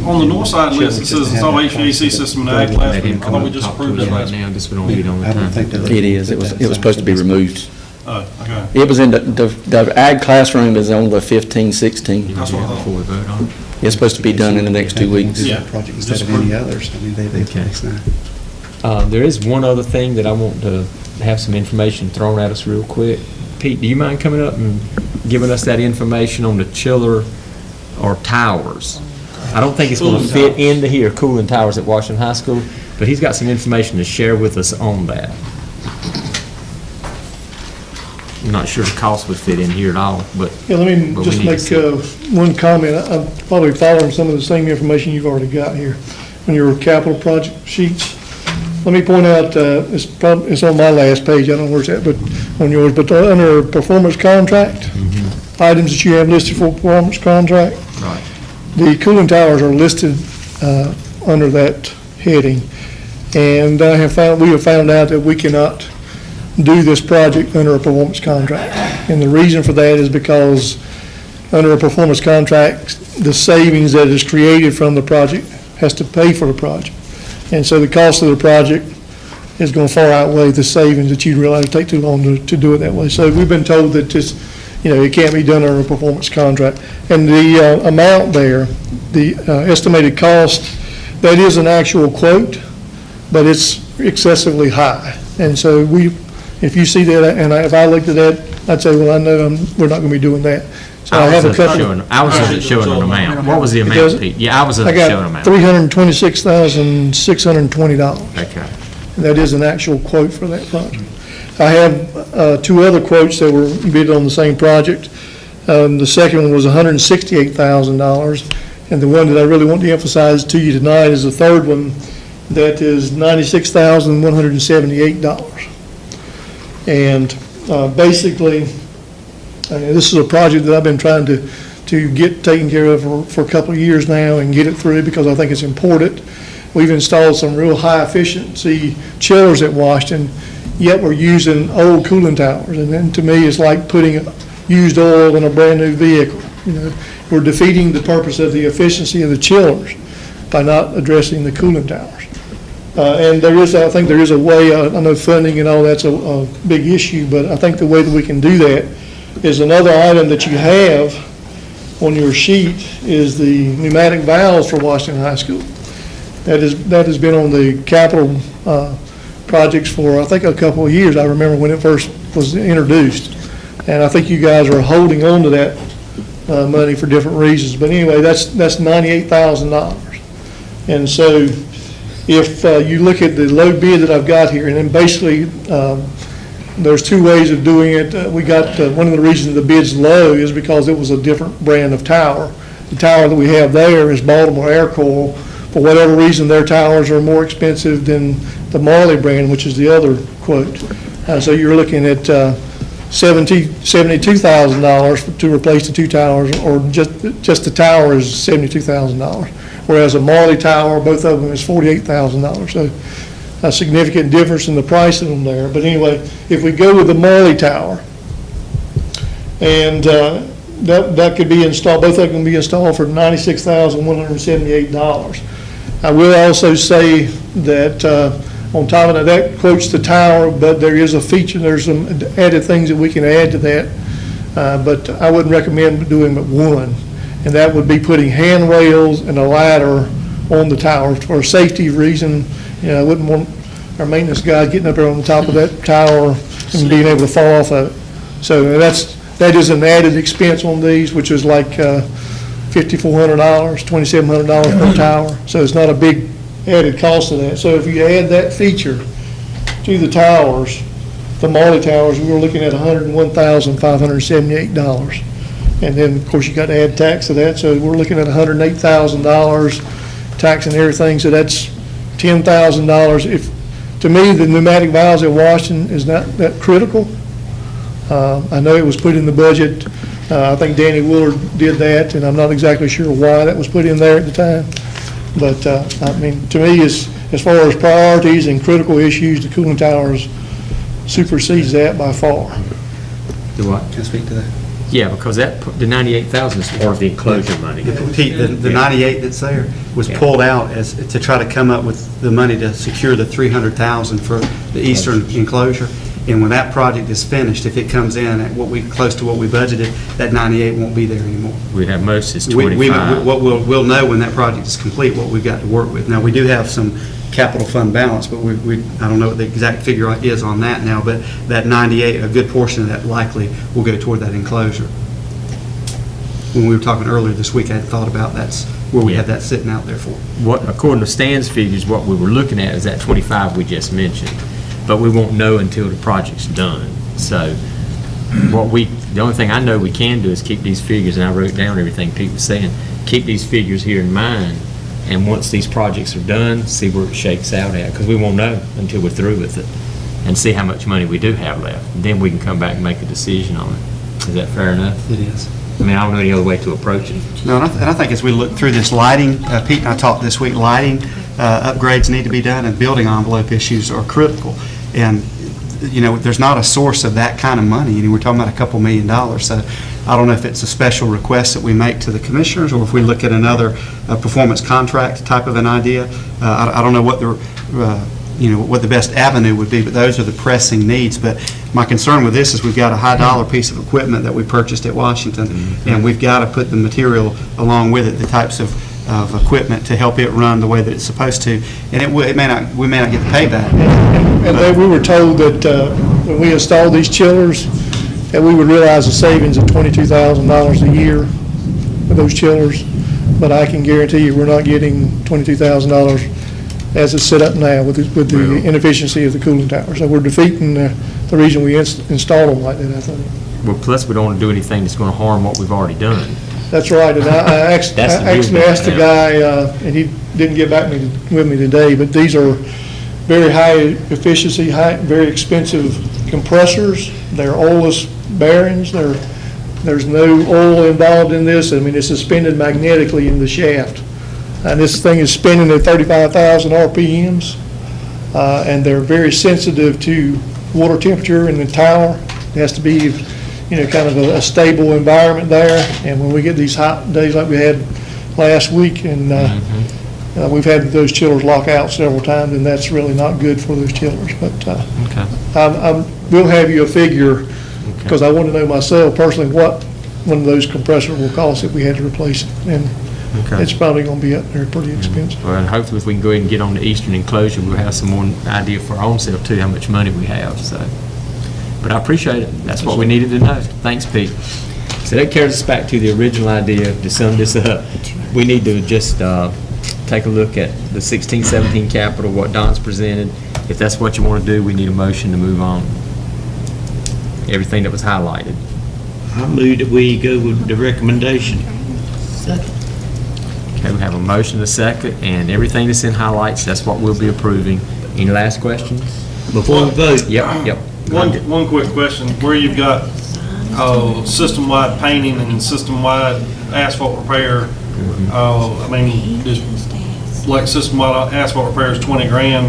On the north side list, it says install HVAC system in the ag Let classroom. him I come thought up we and just talk to approved us it right last. now, just we don't get on the I don't time. think that. It is. It was supposed to be removed. Oh, okay. It was in the ag classroom is on the 15, 16. That's what I thought. Before we vote on it. It's supposed to be done in the next 2 weeks. Yeah. Project instead of any others. I mean, they Okay. it's not. There is one other thing that I want to have some information thrown at us real quick. Pete, do you mind coming up and giving us that information on the chiller or towers? I don't think it's going to Cooling fit towers. into here, cooling towers at Washington High School, but he's got some information to share with us on that. I'm not sure the cost would fit in here at all, but. Yeah, let me but we just need to make see. one comment. I'm probably following some of the same information you've already got here on your capital project sheets. Let me point out, it's on my last page, I don't know where it's at, but on yours, but under performance contract, items that you have listed for performance contract, Right. the cooling towers are listed under that heading. And we have found out that we cannot do this project under a performance contract. And the reason for that is because under a performance contract, the savings that is created from the project has to pay for the project. And so the cost of the project is going to far outweigh the savings that you'd realize it take too long to do it that way. So we've been told that this, it can't be done under a performance contract. And the amount there, the estimated cost, that is an actual quote, but it's excessively high. And so if you see that, and if I looked at that, I'd say, well, I know we're not going to be doing that. So I have a couple. Ours isn't showing an amount. What was the It amount, doesn't? Pete? Yeah, ours I isn't showing an got amount. $326,620. Okay. That is an actual quote for that project. I have two other quotes that were bid on the same project. The second one was $168,000, and the one that I really want to emphasize to you tonight is the third one, that is $96,178. And basically, this is a project that I've been trying to get taken care of for a couple of years now and get it through because I think it's important. We've installed some real high efficiency chillers at Washington, yet we're using old cooling towers. And then to me, it's like putting used oil in a brand new vehicle. We're defeating the purpose of the efficiency of the chillers by not addressing the cooling towers. And I think there is a way, I know funding and all that's a big issue, but I think the way that we can do that is another item that you have on your sheet is the pneumatic valves for Washington High School. That has been on the capital projects for, I think, a couple of years. I remember when it first was introduced. And I think you guys are holding on to that money for different reasons. But anyway, that's $98,000. And so if you look at the low bid that I've got here, and then basically there's two ways of doing it. We got, one of the reasons the bid's low is because it was a different brand of tower. The tower that we have there is Baltimore Air Coil. For whatever reason, their towers are more expensive than the Marley brand, which is the other quote. So you're looking at $72,000 to replace the two towers, or just the tower is $72,000. Whereas a Marley tower, both of them is $48,000. So a significant difference in the price of them there. But anyway, if we go with the Marley tower, and that could be installed, both of them can be installed for $96,178. I will also say that on top of that quotes the tower, but there is a feature, there's some added things that we can add to that, but I wouldn't recommend doing but one, and that would be putting handrails and a ladder on the tower for a safety reason. I wouldn't want our maintenance guy getting up there on the top of that tower and being able to fall off of it. So that is an added expense on these, which is like $5,400, $2,700 per tower. So it's not a big added cost to that. So if you add that feature to the towers, the Marley towers, we were looking at $101,578. And then, of course, you got to add tax to that. So we're looking at $108,000 tax and everything. So that's $10,000. To me, the pneumatic valves at Washington is not that critical. I know it was put in the budget. I think Danny Willard did that, and I'm not exactly sure why that was put in there at the time. But, I mean, to me, as far as priorities and critical issues, the cooling towers supersedes that by far. Do what? Can I speak to that? Yeah, because the 98,000 is part of the enclosure money. Pete, the 98 that's there was pulled out as, to try to come up with the money to secure the 300,000 for the eastern enclosure. And when that project is finished, if it comes in at close to what we budgeted, that 98 won't be there anymore. We'd have most is 25. We'll know when that project is complete what we've got to work with. Now, we do have some capital fund balance, but I don't know what the exact figure is on that now, but that 98, a good portion of that likely will go toward that enclosure. When we were talking earlier this week, I had thought about that's where we had that sitting out there for. What, according to Stan's figures, what we were looking at is that 25 we just mentioned, but we won't know until the project's done. So the only thing I know we can do is keep these figures, and I wrote down everything Pete was saying, keep these figures here in mind, and once these projects are done, see where it shakes out at, because we won't know until we're through with it, and see how much money we do have left. And then we can come back and make a decision on it. Is that fair enough? It is. I mean, I don't know any other way to approach it. No, and I think as we look through this lighting, Pete and I talked this week, lighting upgrades need to be done, and building envelope issues are critical. And, you know, there's not a source of that kind of money. We're talking about a couple $1 million. So I don't know if it's a special request that we make to the commissioners, or if we look at another performance contract type of an idea. I don't know what what the best avenue would be, but those are the pressing needs. But my concern with this is we've got a high dollar piece of equipment that we purchased at Washington, and we've got to put the material along with it, the types of equipment to help it run the way that it's supposed to, and we may not get the payback. And then we were told that when we installed these chillers, that we would realize a savings of $22,000 a year with those chillers, but I can guarantee you we're not getting $22,000 as it's set up now with the inefficiency of the cooling tower. So we're defeating the reason we installed them like that, I think. Well, plus we don't want to do anything that's going to harm what we've already done. That's right, and I actually asked the guy, and he didn't get back with me today, but these are very high efficiency, very expensive compressors. They're oilless bearings. There's no oil involved in this. I mean, it's suspended magnetically in the shaft. And this thing is spinning at 35,000 RPMs, and they're very sensitive to water temperature in the tower. It has to be, kind of a stable environment there. And when we get these hot days like we had last week, and we've had those chillers lock out several times, and that's really not good for those chillers. But we'll have you a figure, because I want to know myself personally what one of those compressors will cost if we had to replace it. And it's probably going to be up there pretty expensive. Well, and hopefully if we can go ahead and get on the eastern enclosure, we'll have some more idea for our own self too, how much money we have. So, but I appreciate it. That's what we needed to know. Thanks, Pete. So that carries us back to the original idea to sum this up. We need to just take a look at the 16-17 capital, what Don's presented. If that's what you want to do, we need a motion to move on. Everything that was highlighted. I move that we go with the recommendation. Second. Okay, we have a motion and a second, and everything that's in highlights, that's what we'll be approving. Any last questions? Before we vote. Yep. One quick question, where you've got system-wide painting and system-wide asphalt repair, I mean, like system-wide asphalt repair is 20 grand,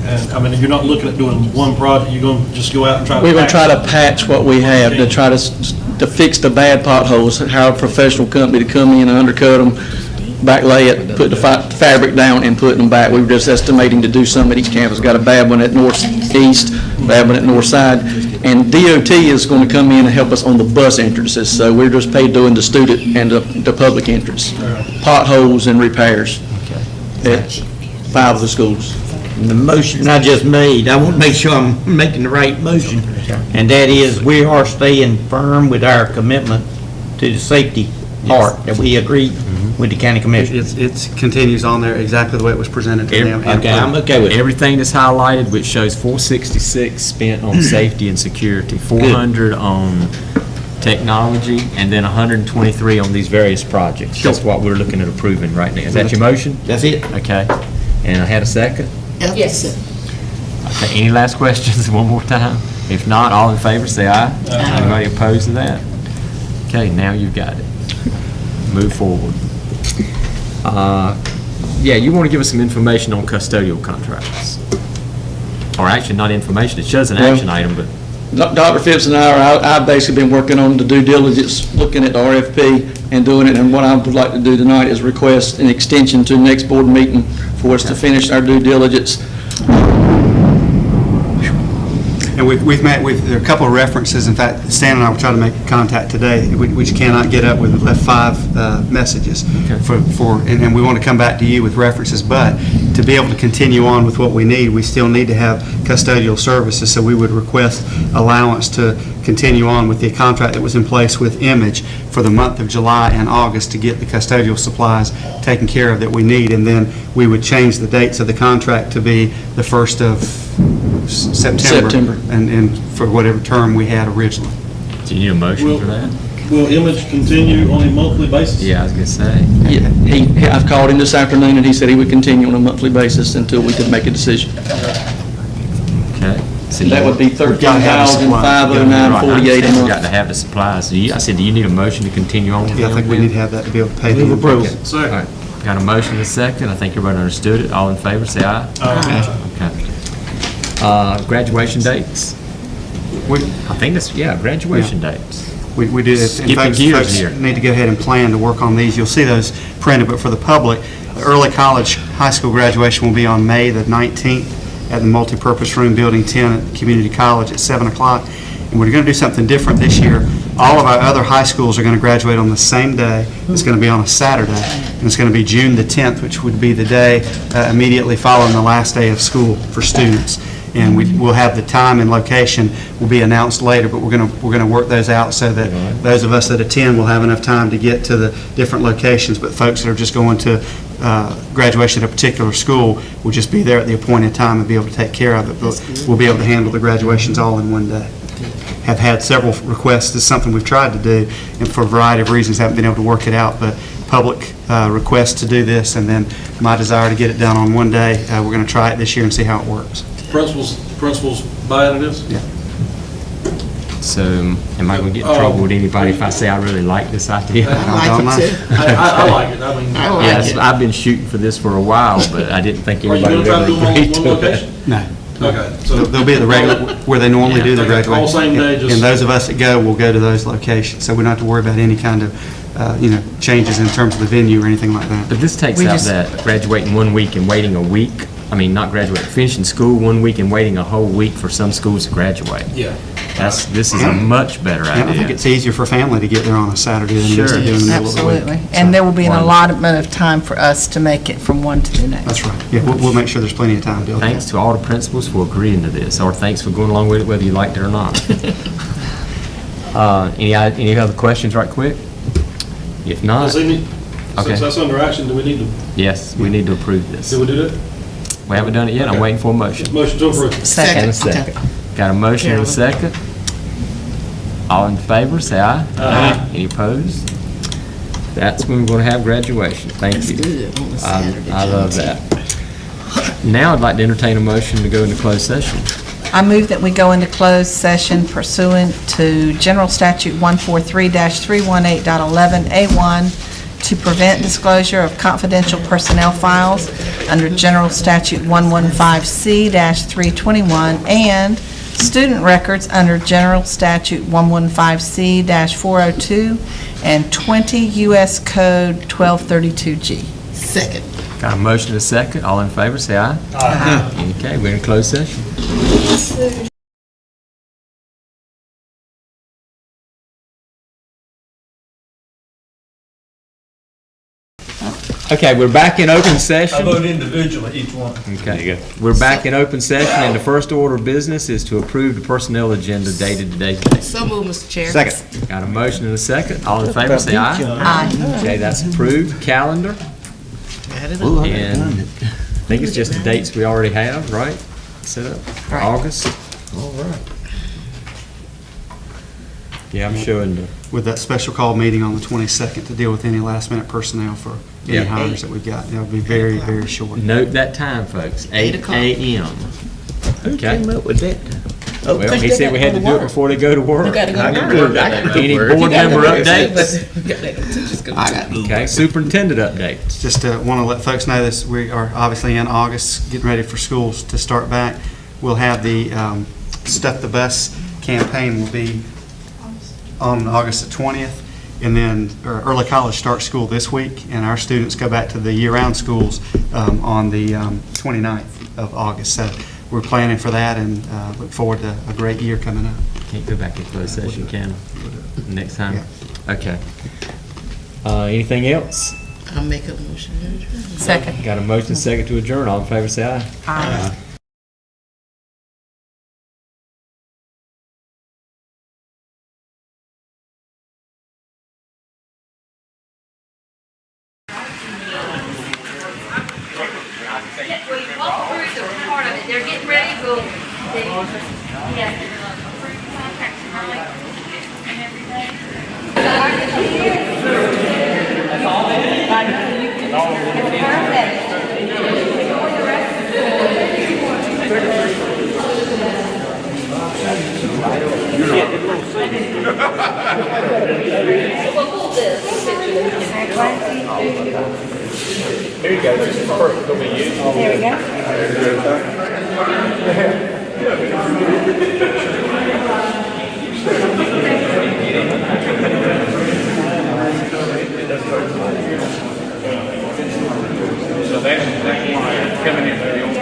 and I mean, if you're not looking at doing one project, you're going to just go out and try to We're going to try to patch patch what we have, to try to fix the bad potholes, hire a professional company to come in and undercut them, backlay it, put the fabric down and put them back. We were just estimating to do some at each campus. Got a bad one at northeast, bad one at north side. And DOT is going to come in and help us on the bus entrances. So we're just paid doing the student and the public entrance, potholes and repairs at 5 of the schools. The motion I just made, I want to make sure I'm making the right motion, and that is we are staying firm with our commitment to the safety part that we agreed with the county commission. It continues on there exactly the way it was presented to them. Okay, I'm okay with it. Everything that's highlighted, which shows 466 spent on safety and security, 400 on technology, and then 123 on these various projects. That's what we're looking at approving right now. Is that your motion? That's it. Okay. And I had a second? Yes. Okay, any last questions one more time? If not, all in favor, say aye. Anybody opposed to that? Okay, now you've got it. Move forward. Yeah, you want to give us some information on custodial contracts. Or actually, not information, it shows an action item, but Dr. Phipps and I've basically been working on the due diligence, looking at the RFP and doing it, and what I would like to do tonight is request an extension to the next board meeting for us to finish our due diligence. And we've met with, there are a couple of references, in fact, Stan and I were trying to make contact today, which cannot get up, we've left 5 messages and we want to come back to you with references, but to be able to continue on with what we need, we still need to have custodial services, so we would request allowance to continue on with the contract that was in place with Image for the month of July and August to get the custodial supplies taken care of that we need, and then we would change the dates of the contract to be the 1st of September. And for whatever term we had originally. Do you need a motion for that? Will Image continue on a monthly basis? Yeah, I was going to say. Yeah, I've called him this afternoon, and he said he would continue on a monthly basis until we could make a decision. Okay. So That would be We've gotta have the supply. $13,509.48 a We've month. got to have the supplies. So I said, do you need a motion to continue on with Yeah, I them think we then? need to have that to be able to pay them. Move approval. Okay. All Second. right. Got a motion and a second. I think everybody understood it. All in favor, say aye. Okay. Graduation dates? I think that's, graduation dates. We do this. And Skipping gears here. Need to go ahead and plan to work on these. You'll see those printed, but for the public, the early college high school graduation will be on May the 19th at the multipurpose room, Building 10 at the Community College at 7 o'clock. And we're going to do something different this year. All of our other high schools are going to graduate on the same day. It's going to be on a Saturday, and it's going to be June the 10th, which would be the day immediately following the last day of school for students. And we'll have the time and location will be announced later, but we're going to work those out so that those of us that attend will have enough time to get to the different locations. But folks that are just going to graduation at a particular school will just be there at the appointed time and be able to take care of it. But we'll be able to handle the graduations all in one day. Have had several requests. This is something we've tried to do, and for a variety of reasons haven't been able to work it out. But public requests to do this, and then my desire to get it done on one day. We're going to try it this year and see how it works. Principals buying into this? Yeah. So am I going to get in trouble with anybody if I say I really like this idea? I like it too. I like it. I mean, Yes, I've been shooting for this for a while, but I didn't think Are you anybody going to try to would do ever them agree on one to it. location? No. Okay. So They'll be at the regular, where they normally do their Okay, graduation. all same day, just- And those of us that go will go to those locations, so we don't have to worry about any kind of, changes in terms of the venue or anything like that. But this takes We out just- that graduating 1 week and waiting a week. I mean, not graduating, finishing school 1 week and waiting a whole week for some schools to graduate. yeah. This is a much better And I think idea. it's easier for family to get there on a Saturday than it is to Sure. do it in the middle of the week. Absolutely. And there will be an Wonderful. allotment of time for us to make it from one to the next. That's right. Yeah, we'll make sure there's plenty of time to do it. Thanks to all the principals for agreeing to this, or thanks for going along with it whether you liked it or not. Any other questions right quick? If not, Since Okay. that's under action, do we need to, yes, we need to approve this. do we do that? We haven't done it yet. I'm Okay. waiting for a motion. Motion to approve. And a second. Got a motion and a second. All in favor, say aye. Aye. Any opposed? That's when we're going to have graduation. Thank you. I love that. Now I'd like to entertain a motion to go into closed session. I move that we go into closed session pursuant to General Statute 143-318.11A1 to prevent disclosure of confidential personnel files under General Statute 115C-321 and student records under General Statute 115C-402 and 20 U.S. Code 1232G. Second. Got a motion and a second. All in favor, say aye. Aye. Okay, we're in closed session. Okay, we're back in open session. individually, each one. Okay, we're back in open session, and the first order of business is to approve the personnel agenda dated today's date. So moved, Mr. Chair. Second. Got a motion and a second. All in favor, say aye. Aye. Okay, that's approved. Calendar, and I think it's just the dates we already have, right? Set up for Right. August. All right. Yeah, I'm showing the, With that special call meeting on the 22nd to deal with any last-minute personnel for any Yeah. hires that we've got. That would be very, very short. note that time, folks, 8 o'clock. a.m. Who Okay. came up with that? Well, he said we had to do it before they go to work. gotta go to I can work. do it. I can do Any it. board member updates? I got it. Okay, superintendent updates. Just want to let folks know this, we are obviously in August, getting ready for schools to start back. We'll have the Stuff the Bus campaign will be on August the 20th, and then early college starts school this week, and our students go back to the year-round schools on the 29th of August. So we're planning for that and look forward to a great year coming up. Can't go back in closed session, can we? Next time? Okay. Anything else? I'll make a motion to adjourn. Second. Got a motion second to adjourn. All in favor, say aye. Aye. They're getting ready to go. There you go. This is perfect. It'll be you. There we go. So that's coming in for the old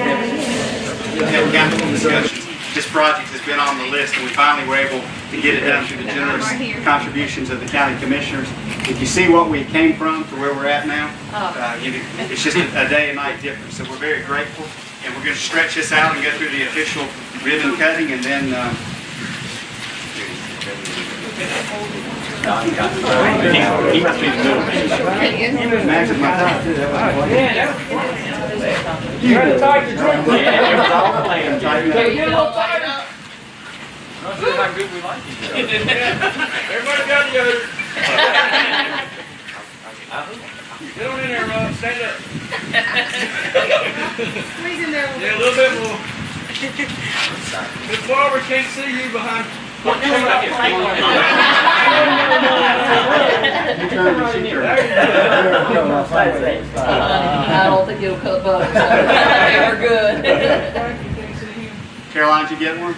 Had capital discussions. This project has been on the list, and we finally were able to get it done through the generous contributions of the county commissioners. If you see what we came from to where we're at now, it's just a day and night difference. So we're very grateful, and we're going to stretch this out and go through the official ribbon cutting, and then he must be the middle. Max is my top, too. You had to tighten your drink. Yeah, it was all planned. Get a little tighter. Not sure how good we like each other. Everybody got together. Get on in there, Rob. Stand up. Squeeze in there. Yeah, a little bit more. Miss Barber can't see you behind. I don't think it'll cut bugs. We're good. Caroline, did you get one?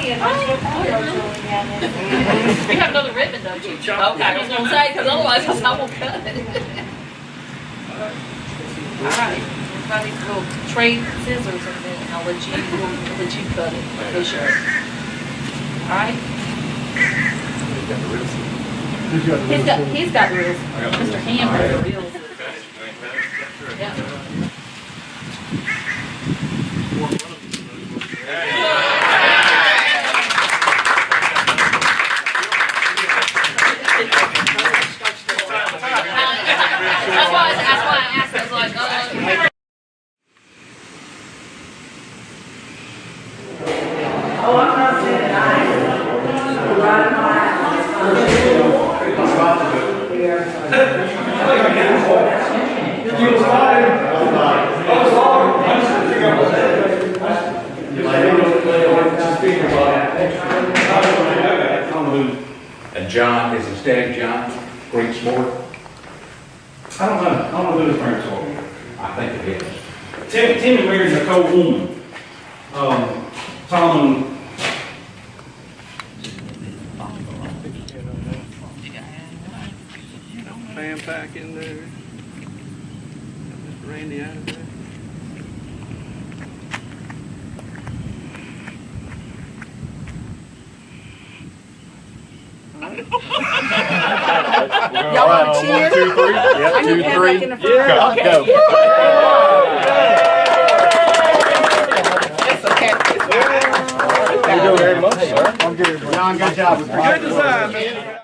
You have another ribbon, don't you? Okay, I was gonna say, because otherwise I won't cut it. All right, everybody will trade scissors and then I'll let you cut it for sure. All right? He's got the reels. Mr. Ham has the reels. Yeah. That's why I asked. I was like, I'm not saying And John, is his dad John, great sport? I don't know who his parents are. I think it is. Timmy married a co-woman. Tom and Fan pack in there. Mr. Randy out of there. Y'all want to cheer? 1, 2, 3. Yep, 2, 3. Yeah, okay. Go. It's okay. Thank you very much, sir. John, good job. Good design, man.